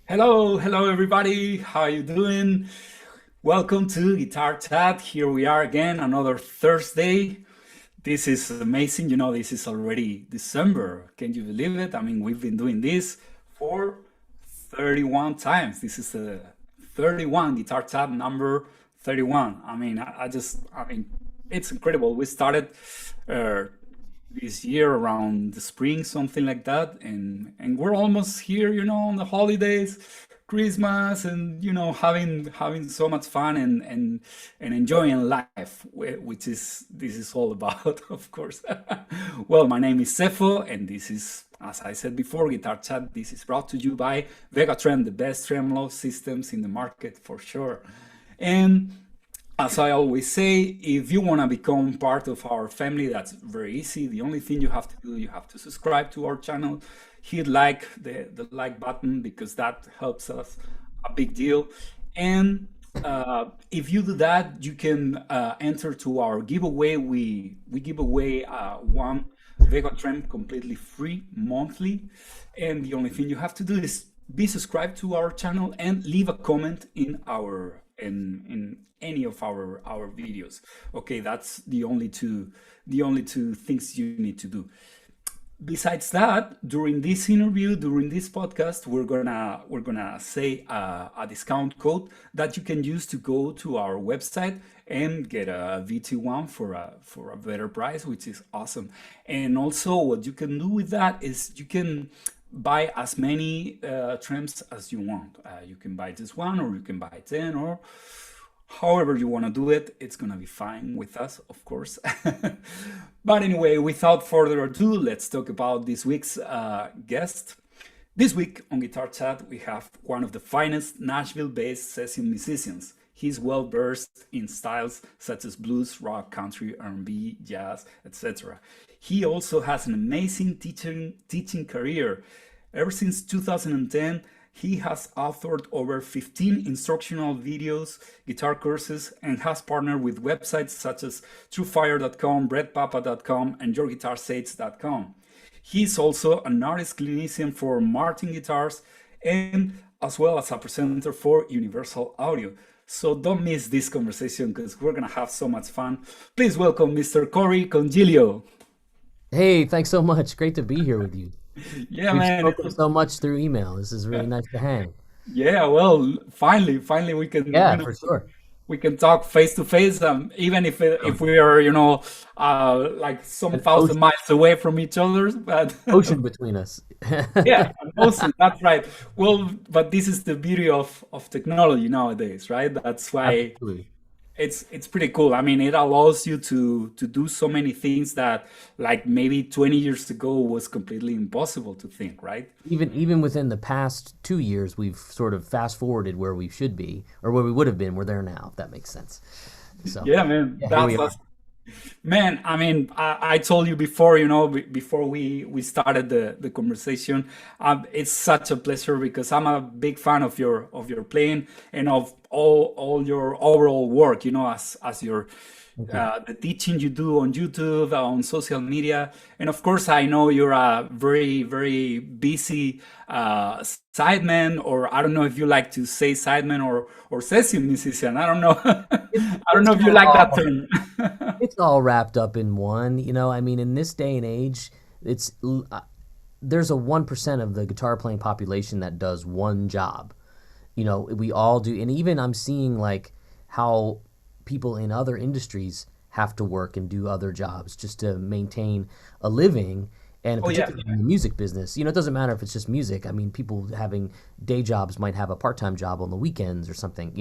Hello everybody. How are you doing? Welcome to Guitar Chat. Here we are again, another Thursday. This is amazing. You know, this is already December. Can you believe it? I mean, we've been doing this for 31 times. This is the 31 Guitar Chat number 31. I mean, I mean, it's incredible. We started uh, this year around the spring, something like that, and we're almost here. You know, on the holidays, Christmas, and having so much fun and enjoying life, which is this is all about, of course. Well, my name is Sefo, and this is, as I said before, Guitar Chat. This is brought to you by Vega-Trem, the best tremolo systems in the market for sure. And as I always say, if you want to become part of our family, that's very easy. The only thing you have to do, you have to subscribe to our channel, hit like, the like button, because that helps us a big deal. And if you do that, you can enter to our giveaway. We give away one Vega-Trem completely free monthly. And the only thing you have to do is be subscribed to our channel and leave a comment in in any of our videos. Okay, that's the only two things you need to do. Besides that, during this interview, during this podcast, we're gonna say a discount code that you can use to go to our website and get a VT1 for a better price, which is awesome. And also, what you can do with that is you can buy as many trims as you want. You can buy just one, or you can buy 10, or however you want to do it. It's gonna be fine with us, of course. But anyway, without further ado, let's talk about this week's guest. This week on Guitar Chat, we have one of the finest Nashville-based session musicians. He's well versed in styles such as blues, rock, country, R&B, jazz, etc. He also has an amazing teaching career. Ever since 2010, he has authored over 15 instructional videos, guitar courses, and has partnered with websites such as truefire.com, breadpapa.com, and yourguitarsage.com. He's also an artist clinician for Martin Guitars, and as well as a presenter for Universal Audio. So don't miss this conversation, because we're gonna have so much fun. Please welcome Mr. Corey Congilio. Hey, thanks so much. Great to be here with you. Yeah, We've man. spoken so much through email. This is really nice to hang. Yeah, well, finally we can, Yeah, for sure. we can talk face to face, even if we are, like some An thousand ocean, miles away from each other. But ocean between us. yeah, awesome. That's right. Well, but this is the beauty of technology nowadays, right? That's why Absolutely. it's pretty cool. I mean, it allows you to do so many things that, like, maybe 20 years ago was completely impossible to think, right? Even within the past 2 years, we've sort of fast forwarded where we should be, or where we would have been. We're there now, if that makes sense. So, Yeah, man. yeah, here we are. Man, I mean, I told you before, before we started the conversation, it's such a pleasure, because I'm a big fan of your playing, and of all your overall work, as your Thank you. the teaching you do on YouTube, on social media. And of course, I know you're a very, very busy sideman, or I don't know if you like to say sideman or session musician. I don't know. It's I don't it's know if you kind of like that all term. it's all wrapped up in one. I mean, in this day and age, there's a 1% of the guitar playing population that does one job. We all do, and even I'm seeing like how people in other industries have to work and do other jobs just to maintain a living, and Oh yeah. particularly in the music business. It doesn't matter if it's just music. I mean, people having day jobs might have a part-time job on the weekends or something.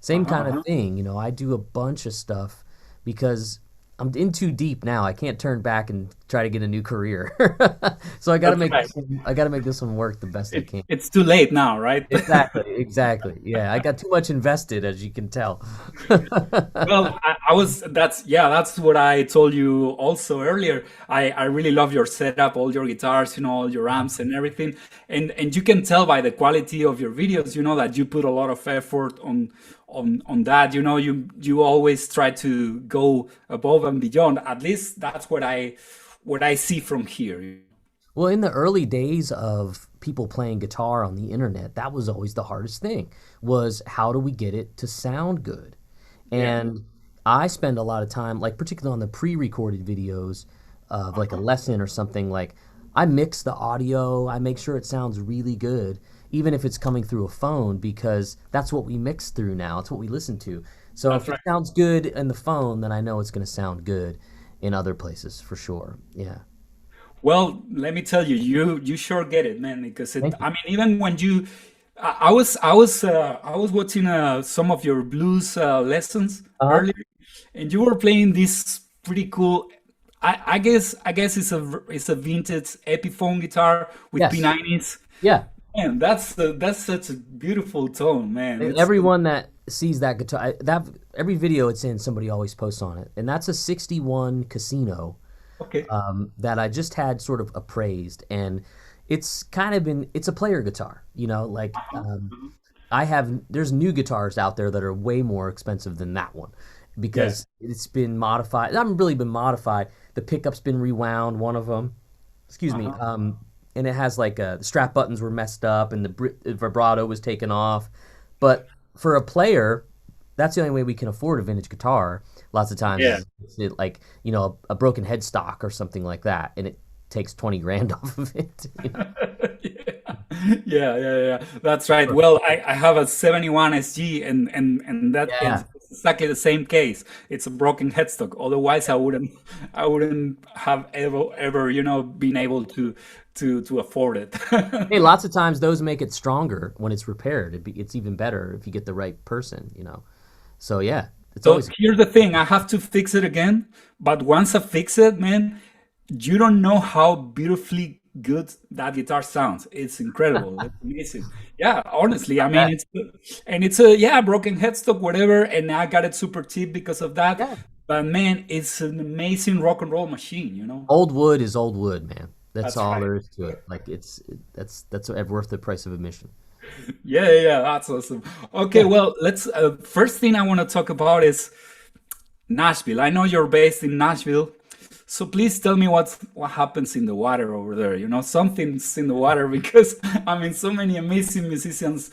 Same Uh-huh, kind of uh-huh. thing. I do a bunch of stuff because I'm in too deep now. I can't turn back and try to get a new career. So I got to That's make right. this one work the best I can. It's too late now, right? Exactly. Yeah, I got too much invested, as you can tell. Well, I was that's yeah, that's what I told you also earlier. I really love your setup, all your guitars, all your amps and everything. And you can tell by the quality of your videos, that you put a lot of effort on that. You always try to go above and beyond. At least that's what I see from here. Well, in the early days of people playing guitar on the internet, that was always the hardest thing, was how do we get it to sound good? Yeah. And I spend a lot of time, like particularly on the pre-recorded videos of like a lesson or something, like I mix the audio, I make sure it sounds really good, even if it's coming through a phone, because that's what we mix through now. It's what we listen to. So That's if it right. sounds good in the phone, then I know it's going to sound good in other places for sure. Yeah. Well, let me tell you, you sure get it, man. Because Thank I you. mean, even when I was watching some of your blues lessons Uh-huh. earlier, and you were playing this pretty cool. I guess it's a vintage Epiphone guitar with Yes. P90s. Yeah. Man, that's such a beautiful tone, man. It's Everyone that sees that guitar, that every video it's in, somebody always posts on it, and that's a '61 Casino okay. that I just had sort of appraised, and it's kind of been it's a player guitar, like Uh-huh. Uh-huh. there's new guitars out there that are way more expensive than that one Yeah. because it's been modified. It hasn't really been modified. The pickup's been rewound, one of them, excuse me, Uh-huh. and it has like the strap buttons were messed up and the vibrato was taken off. But for a player, that's the only way we can afford a vintage guitar. Lots of times Yeah. is like a broken headstock or something like that, and it takes 20 grand off of it. Yeah, yeah, yeah. That's right. Well, I have a 71 SG, and that is Yeah. exactly the same case. It's a broken headstock. Otherwise, I wouldn't have ever, been able to afford it. Hey, lots of times those make it stronger when it's repaired. It's even better if you get the right person. So yeah, it's So always here's the thing, I have to fix it again, but once I fix it, man, you don't know how beautifully good that guitar sounds. It's incredible. It's amazing. Yeah, honestly, I mean, that. it's a yeah, broken headstock, whatever, and I got it super cheap because of that. Yeah. But man, it's an amazing rock and roll machine. Old wood is old wood, man. That's That's all right. there is to it. Like that's worth the price of admission. Yeah, yeah, yeah, that's awesome. Okay, Yeah. well, let's first thing I want to talk about is Nashville. I know you're based in Nashville, so please tell me what happens in the water over there. Something's in the water because I mean, so many amazing musicians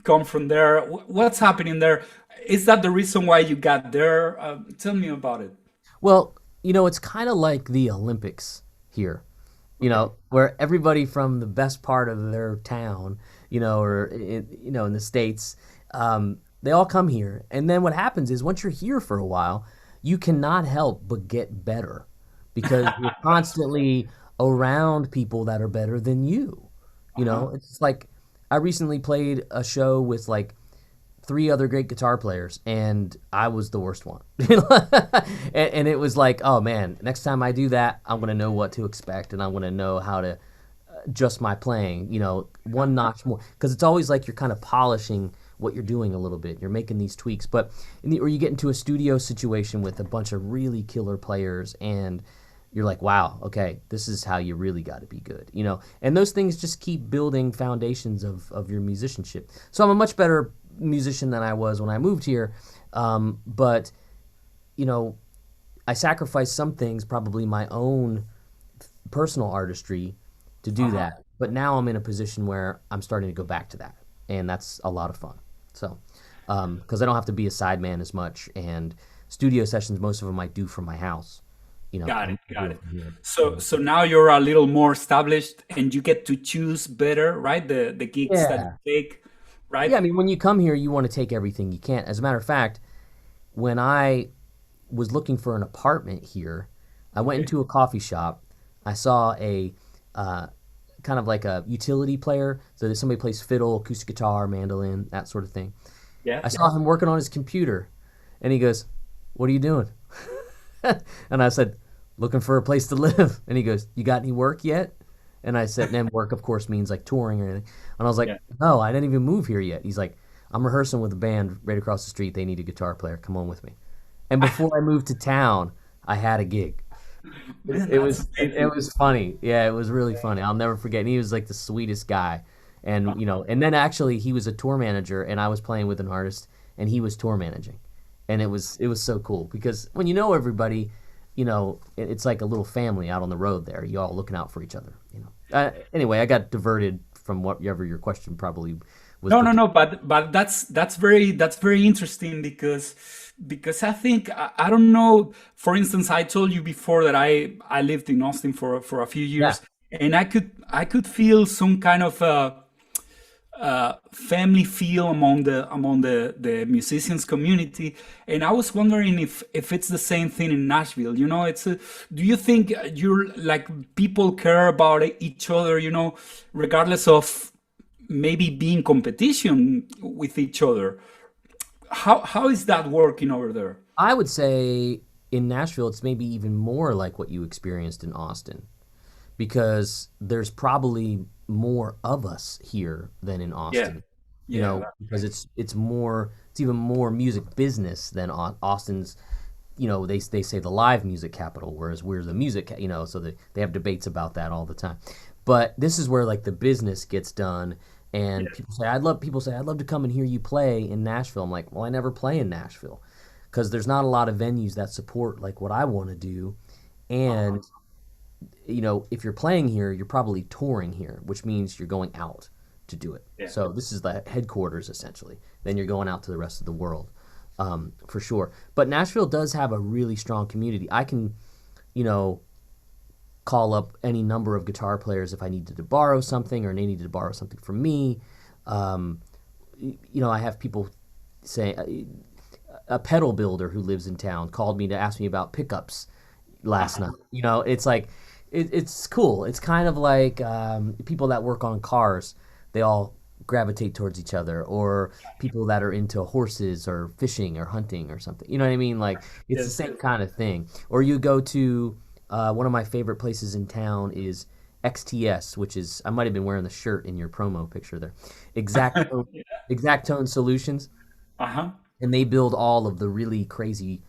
come from there. What's happening there? Is that the reason why you got there? Tell me about it. Well, it's kind of like the Olympics here. Okay. Where everybody from the best part of their town, or in the states, they all come here. And then what happens is once you're here for a while, you cannot help but get better because you're constantly around people that are better than you. Uh-huh. It's like I recently played a show with like three other great guitar players, and I was the worst one. And it was like, oh man, next time I do that, I'm gonna know what to expect, and I'm gonna know how to adjust my playing. One notch more, because it's always like you're kind of polishing what you're doing a little bit. You're making these tweaks, but or you get into a studio situation with a bunch of really killer players, and you're like, wow, okay, this is how you really got to be good. And those things just keep building foundations of your musicianship. So I'm a much better musician than I was when I moved here, but you know, I sacrificed some things, probably my own personal artistry, to do Uh-huh. that. But now I'm in a position where I'm starting to go back to that, and that's a lot of fun. So, because I don't have to be a sideman as much, and studio sessions, most of them I do from my house. Got it, I do got it it. from here. So now you're a little more established and you get to choose better, right? The gigs that you Yeah. take, Yeah, right? I mean, when you come here, you want to take everything you can. As a matter of fact, when I was looking for an apartment here, I went Okay. into a coffee shop. I saw a uh, kind of like a utility player. So that somebody plays fiddle, acoustic guitar, mandolin, that sort of thing. Yeah, I yeah. saw him working on his computer, and he goes, "What are you doing?" And I said, "Looking for a place to live." And he goes, "You got any work yet?" And I said, and work, of course, means like touring or anything. And I was like, Yeah. "No, I didn't even move here yet." He's like, "I'm rehearsing with a band right across the street. They need a guitar player. Come on with me." And before I moved to town, I had a gig. Man, It that's was it amazing. was funny. Yeah, it was really funny. I'll never forget. And he was like the sweetest guy. And and then actually he was a tour manager and I was playing with an artist and he was tour managing. And it was so cool because when you know everybody, it's like a little family out on the road there. You all looking out for each other. Anyway, I got diverted from whatever your question probably was. No, no, no, but that's very interesting because I think I don't know. For instance, I told you before that I lived in Austin for a few Yeah. years, and I could feel some kind of family feel among the musicians community, and I was wondering if it's the same thing in Nashville. Do you think you're like people care about each other? Regardless of maybe being competition with each other. How is that working over there? I would say in Nashville, it's maybe even more like what you experienced in Austin because there's probably more of us here than in Yeah, Austin. yeah, Because it's even more music business than Austin's. They say the live music capital, whereas we're the music, so they have debates about that all the time. But this is where like the business gets done, and yeah. people say I'd love to come and hear you play in Nashville. I'm like, well, I never play in Nashville because there's not a lot of venues that support like what I want to do, Uh-huh. and if you're playing here, you're probably touring here, which means you're going out to do it. Yeah. So this is the headquarters essentially. Then you're going out to the rest of the world, for sure. But Nashville does have a really strong community. I can, you know, call up any number of guitar players if I needed to borrow something or they needed to borrow something from me. Um, I have people say a pedal builder who lives in town called me to ask me about pickups last Uh-huh. night. It's like it's cool. It's kind of like people that work on cars. They all gravitate towards each other, or people that are into horses or fishing or hunting or something. You know what I mean? Like it's the Yes, same yes. kind of thing. Or you go to one of my favorite places in town is XTS, which is I might have been wearing the shirt in your promo picture there. Exact Yeah. Exact Tone Solutions, Uh-huh. and they build all of the really crazy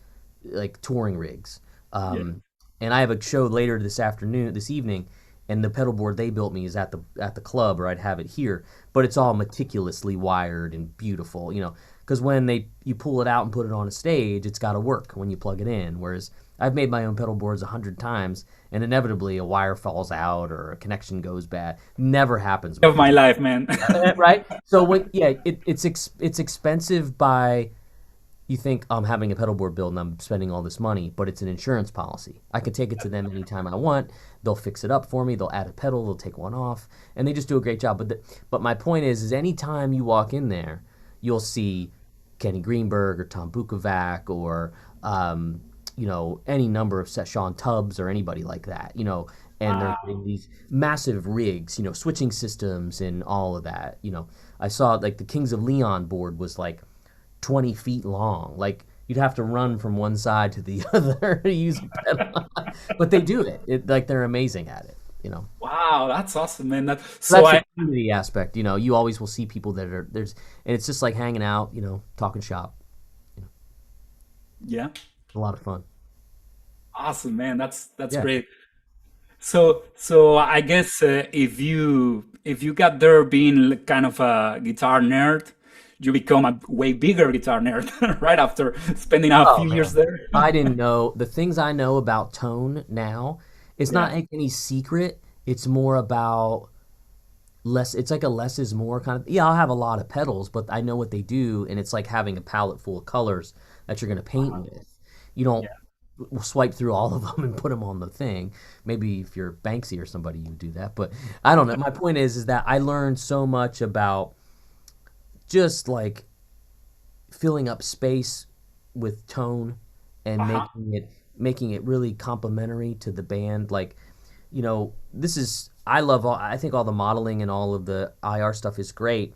like touring rigs. Yeah. And I have a show later this evening, and the pedal board they built me is at the club, or I'd have it here. But it's all meticulously wired and beautiful, because when you pull it out and put it on a stage, it's got to work when you plug it in. Whereas I've made my own pedal boards 100 times, and inevitably a wire falls out or a connection goes bad. Never happens with Of these. my life, man. Right? So yeah, it's expensive by you think I'm having a pedal board build and I'm spending all this money, but it's an insurance policy. I can take it to them anytime I want. They'll fix it up for me. They'll add a pedal. They'll take one off, and they just do a great job. But my point is anytime you walk in there, you'll see Kenny Greenberg or Tom Bukovac or any number of Sean Tubbs or anybody like that. And they're Wow. getting these massive rigs, switching systems and all of that. I saw like the Kings of Leon board was like 20 feet long. Like you'd have to run from one side to the other to use a pedal. But they do it. Like they're amazing at it. Wow, that's awesome, man. So So that's the I community aspect. You always will see people that are and it's just like hanging out, talking shop. You know, yeah, a lot of fun. awesome, man. That's Yeah. great. So I guess if you got there being kind of a guitar nerd, you become a way bigger guitar nerd right after spending a Oh few years man. there. I didn't know the things I know about tone now. It's not Yeah. like any secret. It's more about less. It's like a less is more kind of. Yeah, I'll have a lot of pedals, but I know what they do, and it's like having a palette full of colors that you're gonna paint Uh-huh. with. You don't Yeah. swipe through all of them and put them on the thing. Maybe if you're Banksy or somebody, you do that. But I don't know. My point is that I learned so much about just like filling up space with tone and Uh-huh. making it really complementary to the band. Like, this is I think all the modeling and all of the IR stuff is great,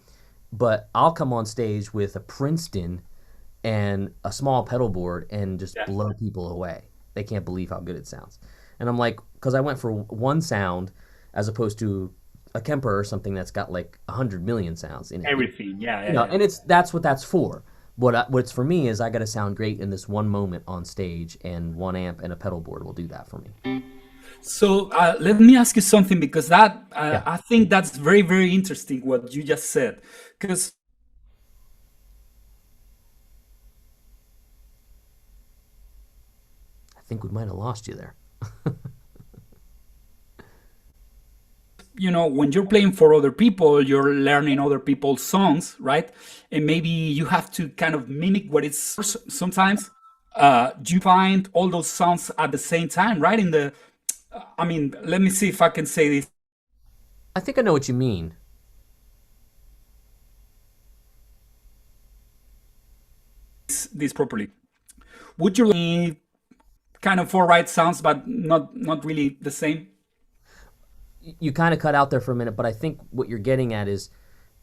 but I'll come on stage with a Princeton and a small pedal board and just Yeah. blow people away. They can't believe how good it sounds. And I'm like, because I went for one sound as opposed to a Kemper or something that's got like 100 million sounds in it. Everything. Yeah, yeah, yeah. And that's what that's for. What's for me is I got to sound great in this one moment on stage, and one amp and a pedal board will do that for me. So let me ask you something, because that Yeah, I think that's very, very interesting what you just said. Because I think we might have lost you there. when you're playing for other people, you're learning other people's songs, right? And maybe you have to kind of mimic what it's sometimes. You find all those sounds at the same time, right? I mean, let me see if I can say I think I know what you mean. this properly. Would you like kind of four right sounds, but not really the same? You kind of cut out there for a minute, but I think what you're getting at is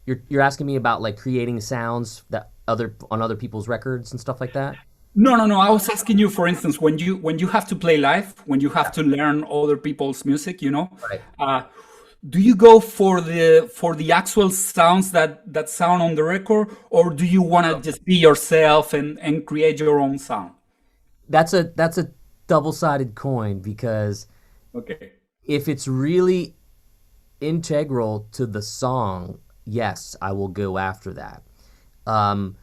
you're asking me about like creating sounds that on other people's records and stuff like that. No, no, no. I was asking you, for instance, when you have to play live, when you have to learn other people's music, Right. do you go for the actual sounds that sound on the record, or do you want to just be yourself and create your own sound? That's a double-sided coin because Okay. if it's really integral to the song, yes, I will go after that. Um,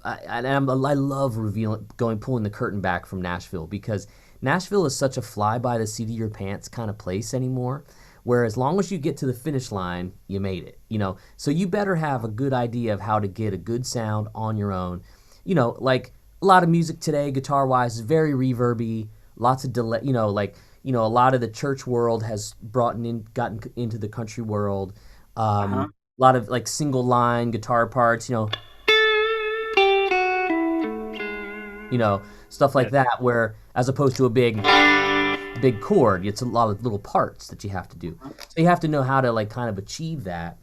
I love pulling the curtain back from Nashville because Nashville is such a fly by the seat of your pants kind of place anymore. Where as long as you get to the finish line, you made it. So you better have a good idea of how to get a good sound on your own. Like a lot of music today, guitar wise, is very reverby, lots of delay. A lot of the church world has gotten into the country world. Uh-huh. A lot of like single line guitar parts. Stuff like Yes. that, where as opposed to a big chord, it's a lot of little parts that you have to do. So you have to know how to like kind of achieve that.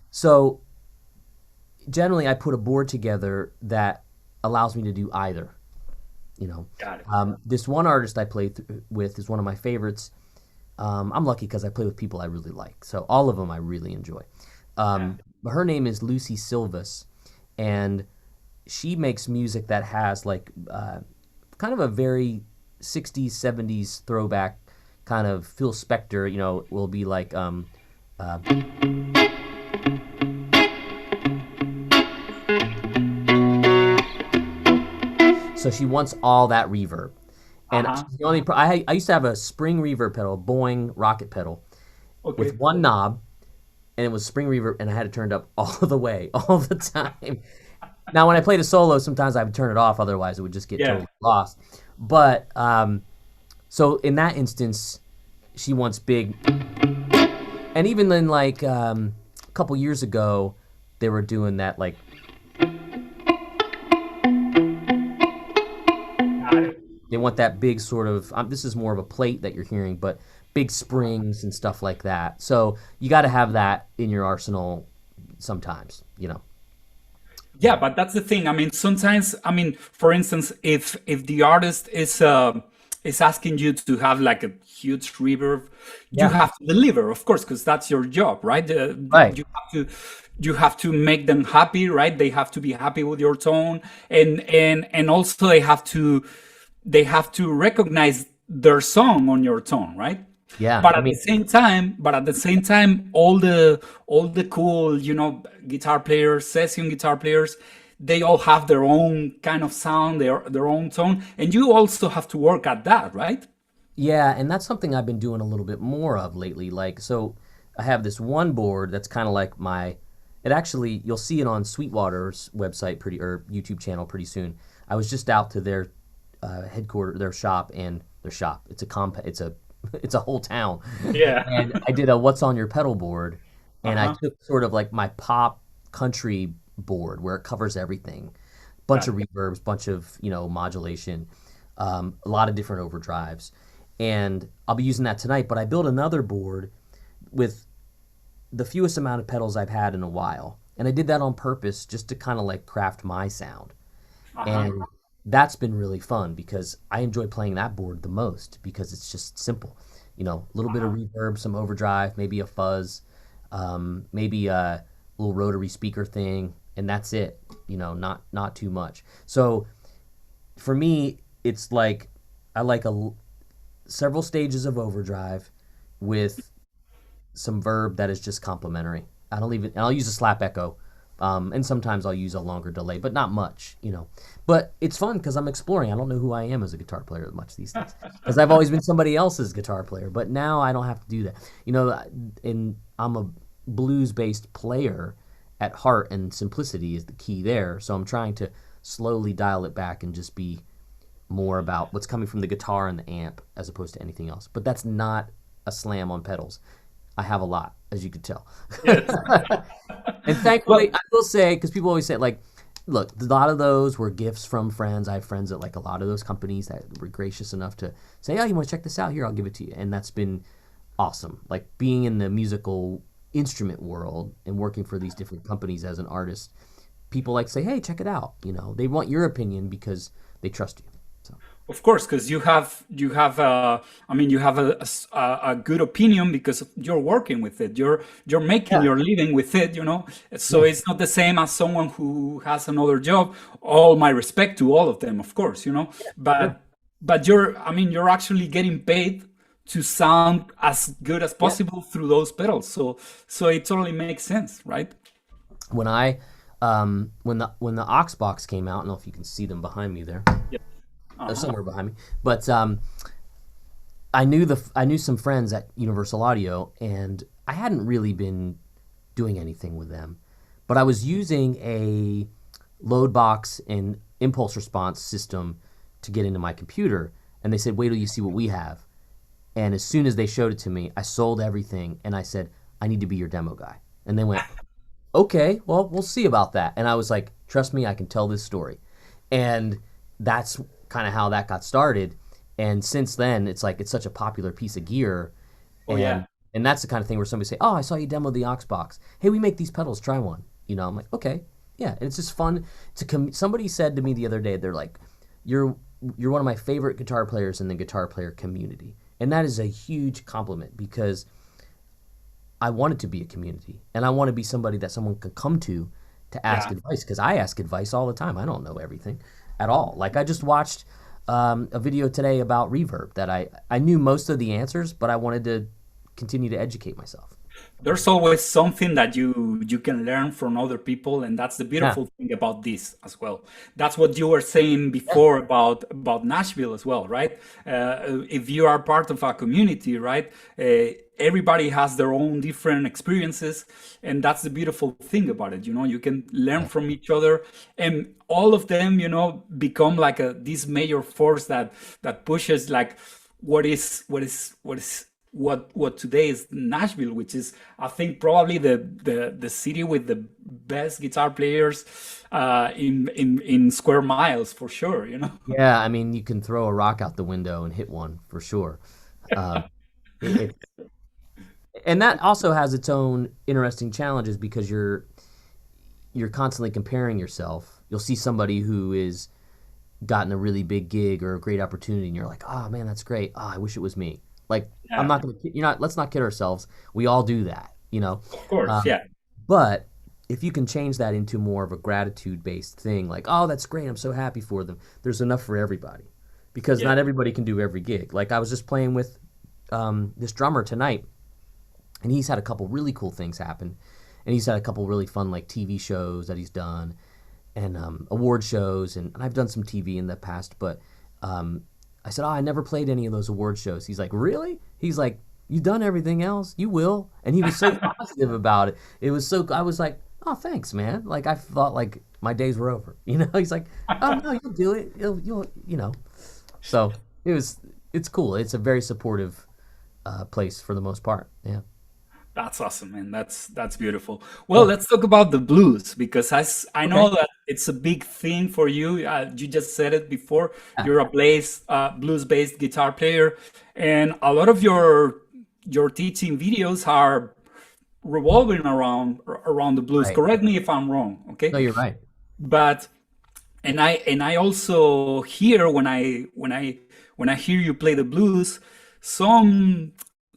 So generally I put a board together that allows me to do either. Got it. This one artist I play with is one of my favorites. I'm lucky because I play with people I really like, so all of them I really enjoy. But her name is Lucy Silvas, and she makes music that has like kind of a very 60s, 70s throwback kind of Phil Spector, will be like so she wants all that reverb. And Uh-huh. the only I used to have a spring reverb pedal, Boeing rocket pedal, with Okay. one knob, and it was spring reverb, and I had it turned up all the way, all the time. Now, when I played a solo, sometimes I would turn it off, otherwise it would just get Yeah. totally lost. But so in that instance, she wants big, and even then, like a couple years ago, they were doing that like Got it. they want that big sort of. This is more of a plate that you're hearing, but big springs and stuff like that. So you got to have that in your arsenal sometimes. Yeah, but that's the thing. I mean, sometimes, I mean, for instance, if the artist is asking you to have like a huge reverb, you Yeah. have to deliver, of course, because that's your job, right? Right. You have to make them happy, right? They have to be happy with your tone, and also they have to recognize their song on your tone, right? Yeah. But I at the mean, same time, all the cool, guitar players, session guitar players, they all have their own kind of sound, their own tone, and you also have to work at that, right? yeah, and that's something I've been doing a little bit more of lately. Like, so I have this one board that's kind of like it actually, you'll see it on Sweetwater's website or YouTube channel pretty soon. I was just out to their their shop, and their shop. It's a whole town. Yeah. And I did a what's on your pedal board, and I Uh-huh. took sort of like my pop country board where it covers everything. Bunch Got of it. reverbs, bunch of, modulation, a lot of different overdrives. And I'll be using that tonight, but I built another board with the fewest amount of pedals I've had in a while. And I did that on purpose just to kind of like craft my sound. Uh-huh. And that's been really fun because I enjoy playing that board the most because it's just simple. A little bit of Uh-huh. reverb, some overdrive, maybe a fuzz, maybe a little rotary speaker thing, and that's it. You know, not too much. So for me, it's like I like several stages of overdrive with some verb that is just complementary. I'll use a slap echo, and sometimes I'll use a longer delay, but not much, you know. But it's fun because I'm exploring. I don't know who I am as a guitar player much these days because I've always been somebody else's guitar player, but now I don't have to do that. You know, I'm a blues-based player at heart, and simplicity is the key there. So I'm trying to slowly dial it back and just be more about what's coming from the guitar and the amp as opposed to anything else. But that's not a slam on pedals. I have a lot, as you could tell. Yes. And thankfully, I will say, because people always say, like, look, a lot of those were gifts from friends. I have friends at like a lot of those companies that were gracious enough to say, oh, you want to check this out? Here, I'll give it to you. And that's been awesome. Like being in the musical instrument world and working for these different companies as an artist, people like say, hey, check it out. You know, they want your opinion because they trust you. So. Of course, because you have you have a good opinion because you're working with it. You're making your living with it, you know. So it's not the same as someone who has another job. All my respect to all of them, of course, you know. But you're actually getting paid to sound as good as possible through those pedals. So it totally makes sense, right? When when the Aux box came out, I don't know if you can see them behind me there. Yeah. They're somewhere behind me. But I knew some friends at Universal Audio, and I hadn't really been doing anything with them. But I was using a load box and impulse response system to get into my computer, and they said, wait till you see what we have. And as soon as they showed it to me, I sold everything, and I said, I need to be your demo guy. And they went, okay, well, we'll see about that. And I was like, trust me, I can tell this story. And that's kind of how that got started. And since then, it's like it's such a popular piece of gear. And that's the kind of thing where somebody say, oh, I saw you demo the Aux box. Hey, we make these pedals, try one. You know, I'm like, okay, yeah. And it's just fun to somebody said to me the other day, they're like, you're one of my favorite guitar players in the guitar player community. And that is a huge compliment because I want it to be a community, and I want to be somebody that someone can come to ask advice, because I ask advice all the time. I don't know everything at all. Like I just watched a video today about reverb that I knew most of the answers, but I wanted to continue to educate myself. There's always something that you can learn from other people, and that's the beautiful thing about this as well. That's what you were saying before about Nashville as well, right? If you are part of a community, right? Everybody has their own different experiences, and that's the beautiful thing about it. You know, you can learn from each other, and all of them, you know, become like this major force that pushes like what today is Nashville, which is, I think, probably the city with the best guitar players in square miles, for sure, you know. Yeah, I mean, you can throw a rock out the window and hit one for sure. It, and that also has its own interesting challenges because you're constantly comparing yourself. You'll see somebody who is gotten a really big gig or a great opportunity, and you're like, oh man, that's great. Oh, I wish it was me. Like, I'm not going to, let's not kid ourselves. We all do that, you know? Of course, yeah. But if you can change that into more of a gratitude-based thing, like, oh, that's great, I'm so happy for them, there's enough for everybody. Because not everybody can do every gig. Like, I was just playing with this drummer tonight, and he's had a couple really cool things happen. And he's had a couple really fun, like, TV shows that he's done, and award shows, and I've done some TV in the past, but I said, oh, I never played any of those award shows. He's like, really? He's like, you done everything else? You will. And he was so positive about it. It was so, I was like, oh, thanks, man. Like, I thought, like, my days were over. You know, he's like, oh, no, you'll do it. You'll you know. So it's cool. It's a very supportive place for the most part. Yeah. That's awesome, man. That's beautiful. Well, let's talk about the blues, because I know that it's a big thing for you. You just said it before. You're a blues-based guitar player, and a lot of your teaching videos are revolving around the blues. Right. Correct me if I'm wrong. Okay. No, you're right. But I also hear when I hear you play the blues,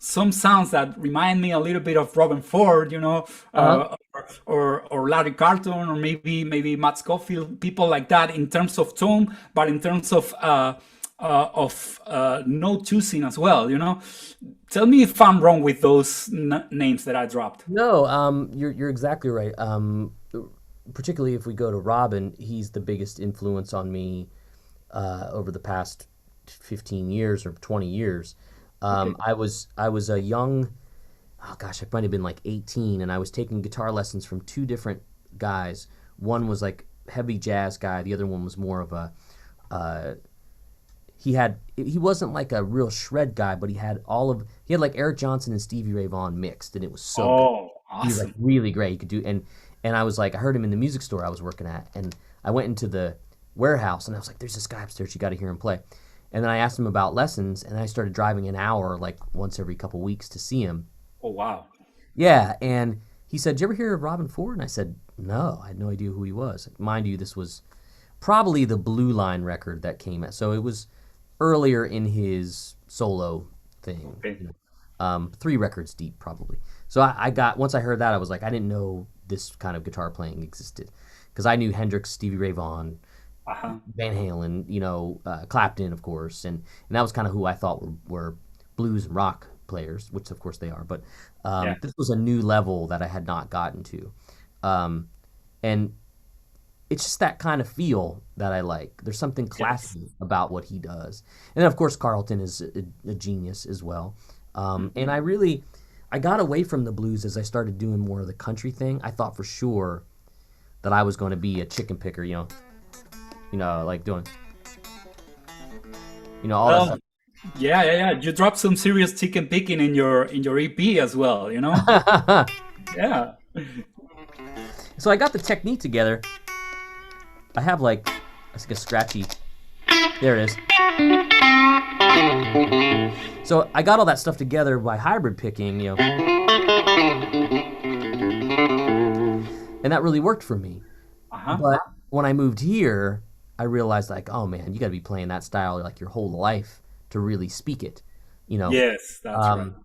some sounds that remind me a little bit of Robin Ford, Uh-huh. or Larry Carlton, or maybe Matt Scofield, people like that in terms of tone, but in terms of note choosing as well. Tell me if I'm wrong with those names that I dropped. No, you're exactly right. Particularly if we go to Robin, he's the biggest influence on me over the past 15 years or 20 years. Okay. I was a young, oh gosh, I might have been like 18, and I was taking guitar lessons from two different guys. One was like heavy jazz guy. The other one was more of a uh, he wasn't like a real shred guy, but he had like Eric Johnson and Stevie Ray Vaughan mixed, and it was so good. Oh, He was like awesome. really great. He could do and I was like, I heard him in the music store I was working at, and I went into the warehouse and I was like, there's this guy upstairs, you got to hear him play. And then I asked him about lessons, and I started driving an hour like once every couple weeks to see him. Oh, wow. Yeah, and he said, "Did you ever hear of Robin Ford?" And I said, "No, I had no idea who he was." Mind you, this was probably the Blue Line record that came out, so it was earlier in his solo thing. Okay. Three records deep, probably. So I got once I heard that, I was like, I didn't know this kind of guitar playing existed, because I knew Hendrix, Stevie Ray Vaughan, Uh-huh. Van Halen, Clapton, of course, and that was kind of who I thought were blues and rock players, which of course they are. But Yeah. this was a new level that I had not gotten to, and it's just that kind of feel that I like. There's something Yes. classy about what he does, and then of course Carlton is a genius as well. And I got away from the blues as I started doing more of the country thing. I thought for sure that I was going to be a chicken picker, like doing, all that Well, yeah, yeah, yeah. You dropped some serious chicken picking in your EP as well, stuff. Yeah. So I got the technique together. I have like, I think a scratchy. There it is. So I got all that stuff together by hybrid picking, and that really worked for me. Uh-huh. But when I moved here, I realized like, oh man, you got to be playing that style like your whole life to really speak it, you know. Yes, that's right. Um,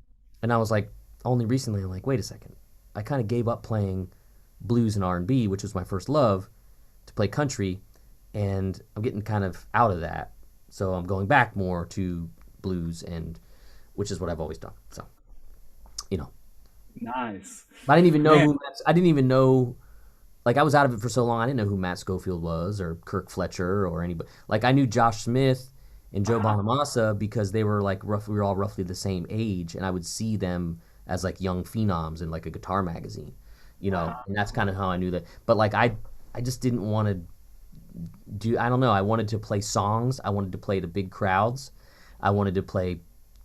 and I was like, only recently, I'm like, wait a second, I kind of gave up playing blues and R&B, which was my first love, to play country, and I'm getting kind of out of that. So I'm going back more to blues, and which is what I've always done. So, you know, Nice. but Man, I didn't even know, like I was out of it for so long, I didn't know who Matt Schofield was or Kirk Fletcher or anybody. Like I knew Josh Smith and Joe uh-huh. Bonamassa because they were like we were all roughly the same age, and I would see them as like young phenoms in like a guitar magazine, and that's kind of how I knew that. But like I just didn't want to I don't know, I wanted to play songs, I wanted to play to big crowds, I wanted to play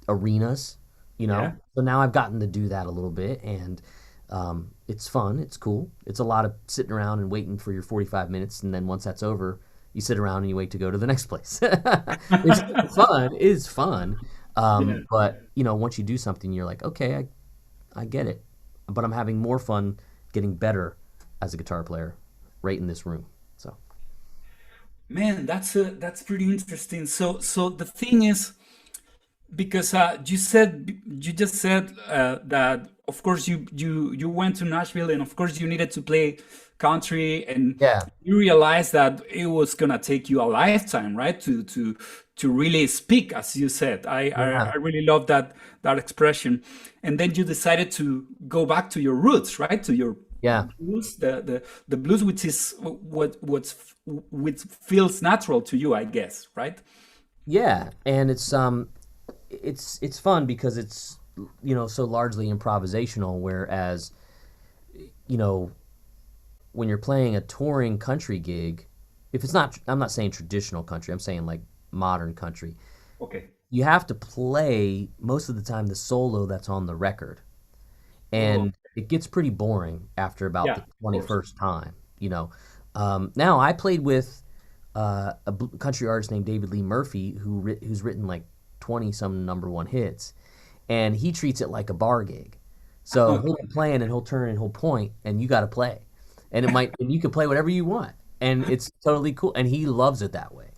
arenas, Yeah. So now I've gotten to do that a little bit, and it's fun, it's cool. It's a lot of sitting around and waiting for your 45 minutes, and then once that's over, you sit around and you wait to go to the next place. It's fun. It is fun. Yeah. But once you do something, you're like, okay, I get it. But I'm having more fun getting better as a guitar player right in this room. So Man, that's pretty interesting. So the thing is, because you just said that of course you went to Nashville, and of course you needed to play country, and yeah, you realized that it was gonna take you a lifetime, right, to really speak, as you said. I yeah, really love that expression. And then you decided to go back to your roots, right, to your yeah, blues, the blues, which is which feels natural to you, I guess, right? yeah. And it's fun because it's so largely improvisational. Whereas you know when you're playing a touring country gig, if it's not, I'm not saying traditional country, I'm saying like modern country, Okay. you have to play most of the time the solo that's on the record. Oh, And it gets pretty boring after about yeah, the of course. 21st time. Now, I played with a country artist named David Lee Murphy, who's written like 20 some number one hits, and he treats it like a bar gig. So he'll be playing and he'll turn and he'll point, and you got to play. And you can play whatever you want. And it's totally cool. And he loves it that way.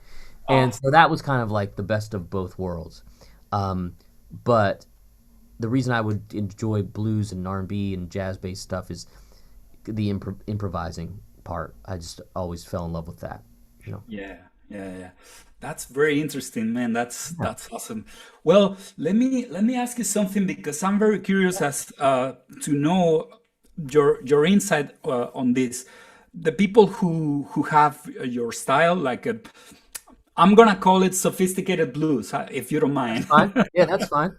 And Oh, so that was kind of like the best of both worlds. But the reason I would enjoy blues and R&B and jazz-based stuff is the improvising part. I just always fell in love with that, you know. Yeah, yeah, yeah. That's very interesting, man. That's awesome. Well, let me ask you something because I'm very curious as to know your insight on this. The people who have your style, like I'm gonna call it sophisticated blues, if you don't That's mind. fine. Yeah, that's fine.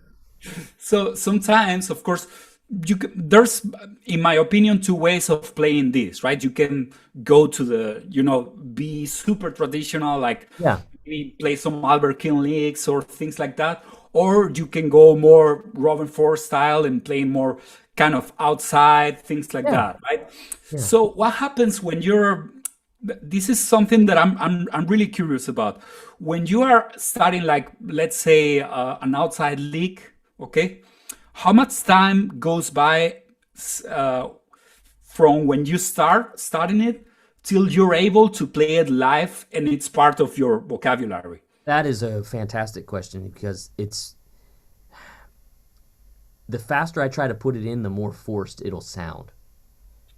So sometimes, of course, there's, in my opinion, two ways of playing this, right? You can go to be super traditional, like Yeah, maybe play some Albert King licks or things like that, or you can go more Robin Ford style and play more kind of outside things like yeah, that, right? yeah. So what happens when you're this is something that I'm really curious about. When you are starting, like, let's say an outside league, okay, how much time goes by uh, from when you starting it till you're able to play it live and it's part of your vocabulary? That is a fantastic question because the faster I try to put it in, the more forced it'll sound.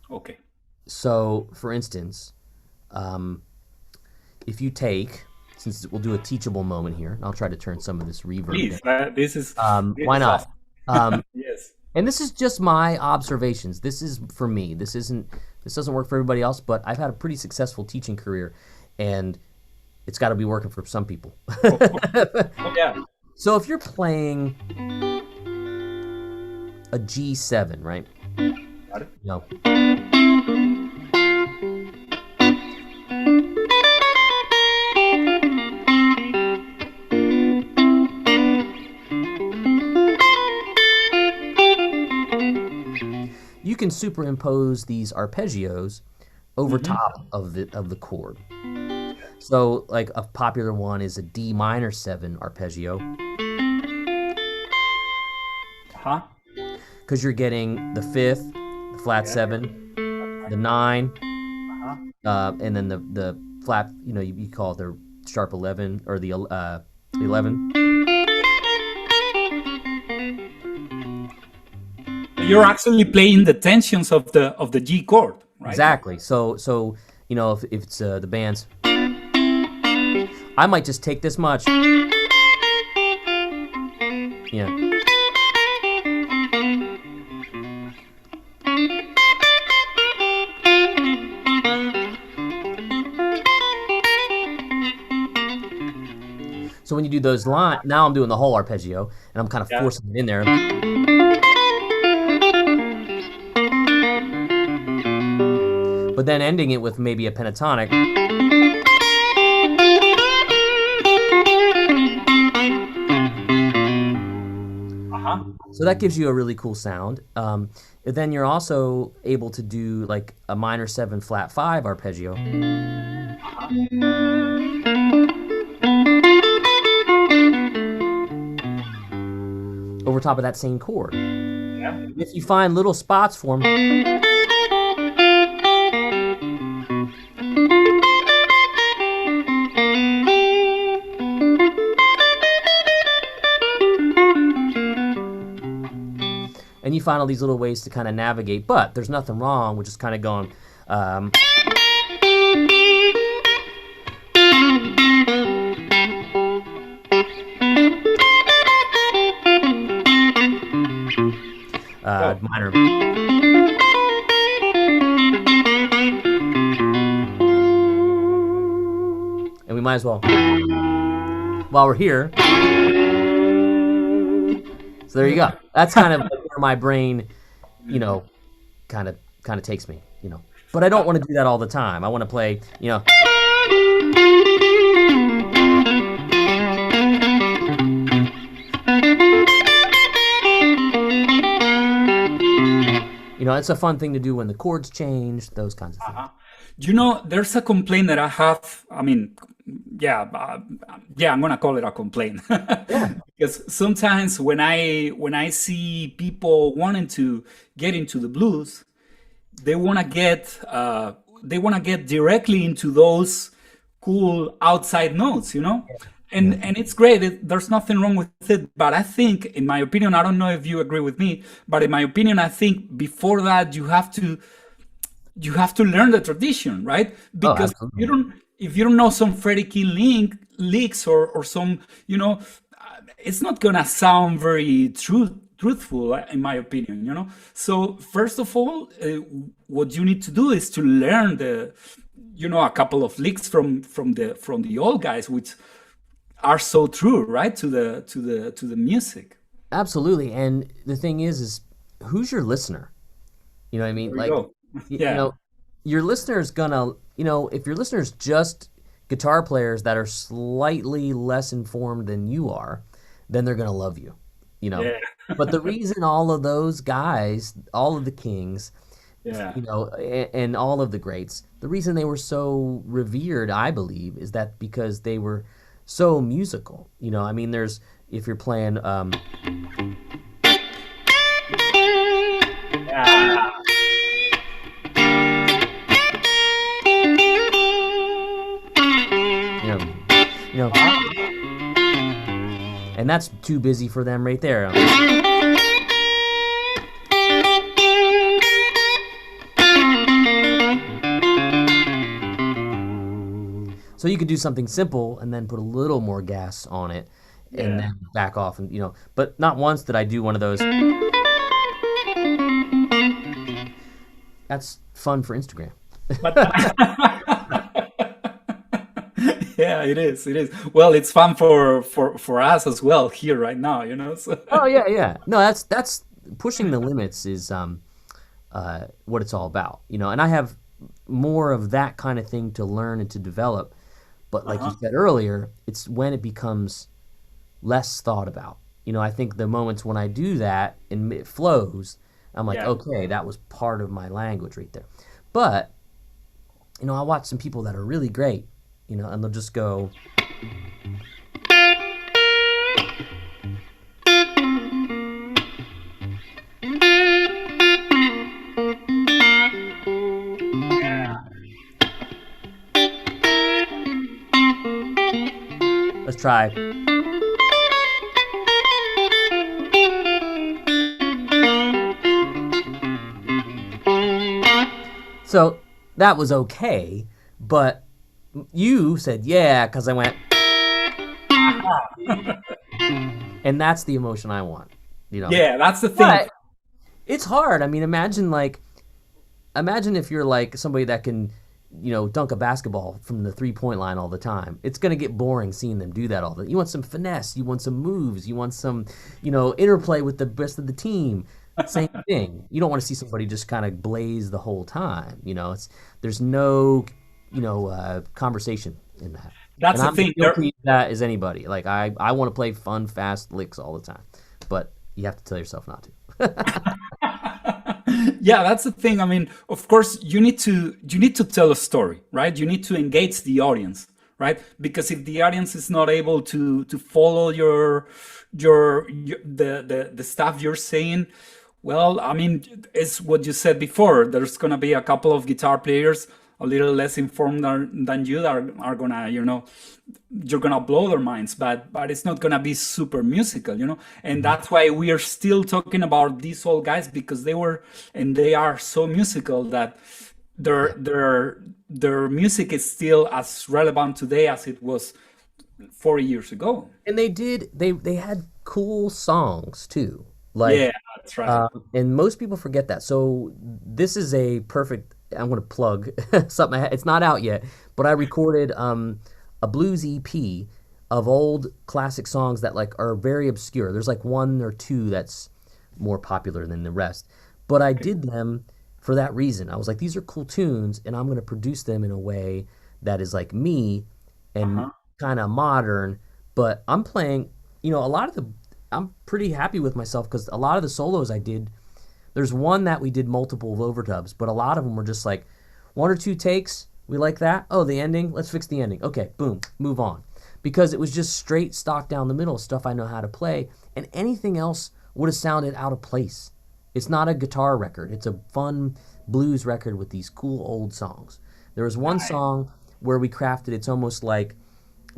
Okay, So, for instance, um, if you take, since we'll do a teachable moment here, and I'll try to turn some of this reverb please. down. This Why is not? awesome. Um, Yes. and this is just my observations. This is for me. This doesn't work for everybody else, but I've had a pretty successful teaching career, and it's got to be working for some people. Of course. Oh, yeah. So if you're playing a G7, right? Got it. You know, you can superimpose these arpeggios over top of the chord. So, like a popular one is a D minor 7 arpeggio, Huh? because you're getting the fifth, the flat 7, the 9, and then the flat. You call it the sharp 11 or the 11. You're actually playing the tensions of the G chord, right? Exactly. So if it's the band's, I might just take this much. Yeah. So when you do those lines, now I'm doing the whole arpeggio, and I'm kind of Yeah. forcing it in there. But then ending it with maybe a pentatonic. Uh-huh. So that gives you a really cool sound. Then you're also able to do like a minor 7 flat 5 arpeggio. Over top of that same chord. Yeah. If you find little spots for them, and you find all these little ways to kind of navigate, but there's nothing wrong with just kind of going. Minor. And we might as well, while we're here. So there you go. That's kind of like where my brain, kind of takes me, But I don't want to do that all the time. I want to play, it's a fun thing to do when the chords change, those kinds of things. There's a complaint that I have. I mean, I'm gonna call it a complaint. Yeah. Because sometimes when I see people wanting to get into the blues, they wanna get directly into those cool outside notes, and it's great. There's nothing wrong with it. But I think, in my opinion, I don't know if you agree with me, but in my opinion, I think before that you have to learn the tradition, right? Oh, Because absolutely. if you don't know some Freddie Key leaks or some, it's not gonna sound very truthful, in my opinion. So first of all, what you need to do is to learn a couple of leaks from the old guys, which are so true, right, to the music. Absolutely. And the thing is who's your listener? You know what I mean? There you Like, go. you Yeah, know, your listener's gonna, if your listener's just guitar players that are slightly less informed than you are, then they're gonna love you, you know. yeah, But the reason all of those guys, all of the kings, yeah, and all of the greats, the reason they were so revered, I believe, is that because they were so musical. I mean, if you're playing, yeah. you know, you know, and that's too busy for them right there. So you could do something simple and then put a little more gas on it and Yeah. then back off but not once did I do one of those. That's fun for Instagram. But yeah, it is. It is. Well, it's fun for us as well here right now. So Oh yeah, yeah. No, that's pushing the limits is what it's all about. And I have more of that kind of thing to learn and to develop. But like you uh-huh. said earlier, it's when it becomes less thought about. I think the moments when I do that and it flows, I'm like, Yeah. okay, that was part of my language right there. But, I watch some people that are really great, and they'll just go, let's try. So that was okay, but you said, yeah, because I went, and that's the emotion I want. Yeah, that's the thing. But it's hard. I mean, imagine if you're like somebody that can, dunk a basketball from the 3-point line all the time. It's going to get boring seeing them do that all the time. You want some finesse, you want some moves, you want some, interplay with the rest of the team. Same thing. You don't want to see somebody just kind of blaze the whole time. There's no, conversation in that. That's And the I'm as thing. guilty of that as anybody. Like I want to play fun, fast licks all the time, but you have to tell yourself not to. Yeah, that's the thing. I mean, of course, you need to tell a story, right? You need to engage the audience, right? Because if the audience is not able to follow the stuff you're saying, well, I mean, it's what you said before. There's gonna be a couple of guitar players a little less informed than you that are gonna, you're gonna blow their minds, but it's not gonna be super musical. And that's why we are still talking about these old guys, because they were and they are so musical that their Yeah. their their music is still as relevant today as it was 40 years ago. And they had cool songs too. Like Yeah, that's right. and most people forget that. So this is a perfect. I'm going to plug something. It's not out yet, but I recorded a blues EP of old classic songs that like are very obscure. There's like one or two that's more popular than the rest, but I did them for that reason. I was like, these are cool tunes, and I'm going to produce them in a way that is like me and Uh-huh. kind of modern. But I'm playing, a lot of the. I'm pretty happy with myself because a lot of the solos I did. There's one that we did multiple overdubs, but a lot of them were just like one or two takes. We like that. Oh, the ending. Let's fix the ending. Okay, boom, move on. Because it was just straight stock down the middle stuff I know how to play, and anything else would have sounded out of place. It's not a guitar record. It's a fun blues record with these cool old songs. There was one Nice. song where we crafted. It's almost like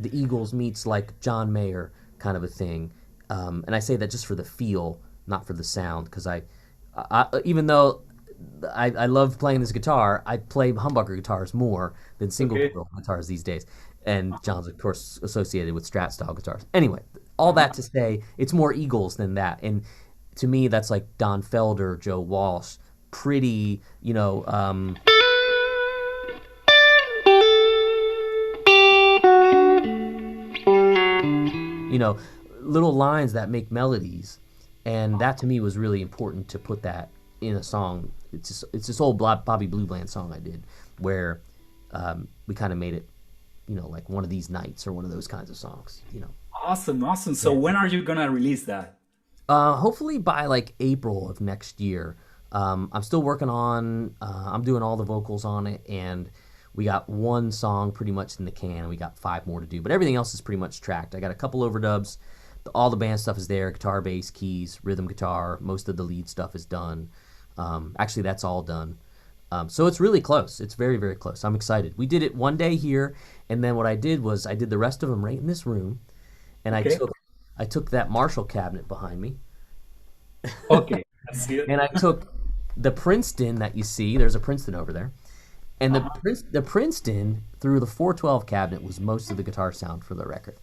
the Eagles meets like John Mayer kind of a thing. And I say that just for the feel, not for the sound, because even though I love playing this guitar, I play humbucker guitars more than single Okay. coil guitars these days. And John's, of course, associated with Strat style guitars. Anyway, all that to say, it's more Eagles than that. And to me, that's like Don Felder, Joe Walsh, pretty, you know, little lines that make melodies, and that to me was really important to put that in a song. It's this old Bobby Blue Bland song I did where we kind of made it, like one of these nights or one of those kinds of songs. Awesome, awesome. So Yeah. when are you gonna release that? Hopefully by like April of next year. I'm still working on. I'm doing all the vocals on it, and we got one song pretty much in the can. We got 5 more to do, but everything else is pretty much tracked. I got a couple overdubs. All the band stuff is there: guitar, bass, keys, rhythm guitar. Most of the lead stuff is done. Actually, that's all done. So it's really close. It's very, very close. I'm excited. We did it one day here, and then what I did was I did the rest of them right in this room, and Okay. I took that Marshall cabinet behind me, Okay. I see it. and I took the Princeton that you see. There's a Princeton over there, and the Princeton through the 412 cabinet was most of the guitar sound for the record.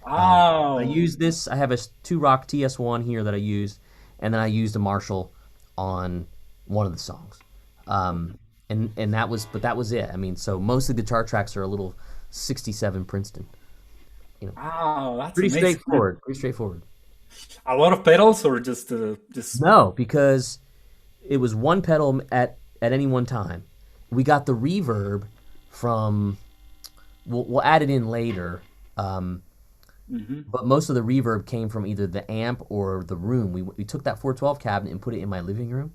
I Wow. used this. I have a 2-Rock TS1 here that I used, and then I used a Marshall on one of the songs. And that was it. I mean, so most of the guitar tracks are a little 67 Princeton. Wow, that's Pretty amazing. straightforward. Pretty straightforward. A lot of pedals or just No, because it was one pedal at any one time. We got the reverb from. We'll add it in later. But most of the reverb came from either the amp or the room. We took that 412 cabinet and put it in my living room,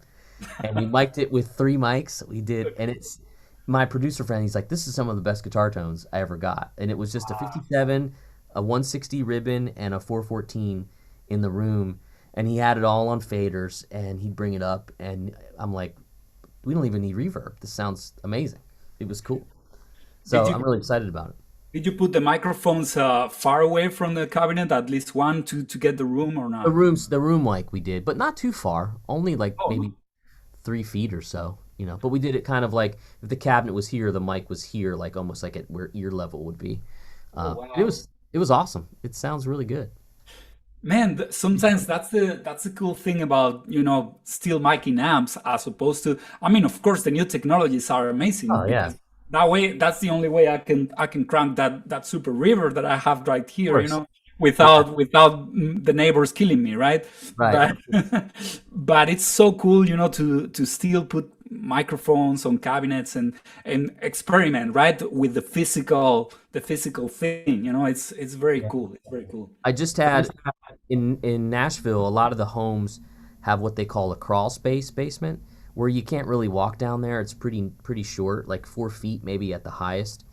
and we mic'd it with 3 mics. We did, and it's my producer friend. He's like, "This is some of the best guitar tones I ever got," and it was just a 57, a 160 ribbon, and a 414 in the room, and he had it all on faders, and he'd bring it up, and I'm like, "We don't even need reverb. This sounds amazing." It was cool, did so you I'm really excited about it. did you put the microphones far away from the cabinet, at least one to get the room or not? The room mic we did, but not too far. Only like Oh, maybe 3 feet or so. But we did it kind of like if the cabinet was here, the mic was here, like almost like at where ear level would be. oh It wow. was awesome. It sounds really good. Man, sometimes that's the cool thing about, still miking amps as opposed to, I mean, of course, the new technologies are amazing Oh yeah, because that way, that's the only way I can crank that super reverb that I have right of here, course. Yeah, without the neighbors killing me, right? right. But but it's so cool, to still put microphones on cabinets and experiment, right, with the physical thing. It's very Yeah. cool. It's very cool. I just I had just in Nashville, a lot of the homes have what they call a crawl space basement, where you can't really walk down there. It's pretty short, like 4 feet maybe at the highest.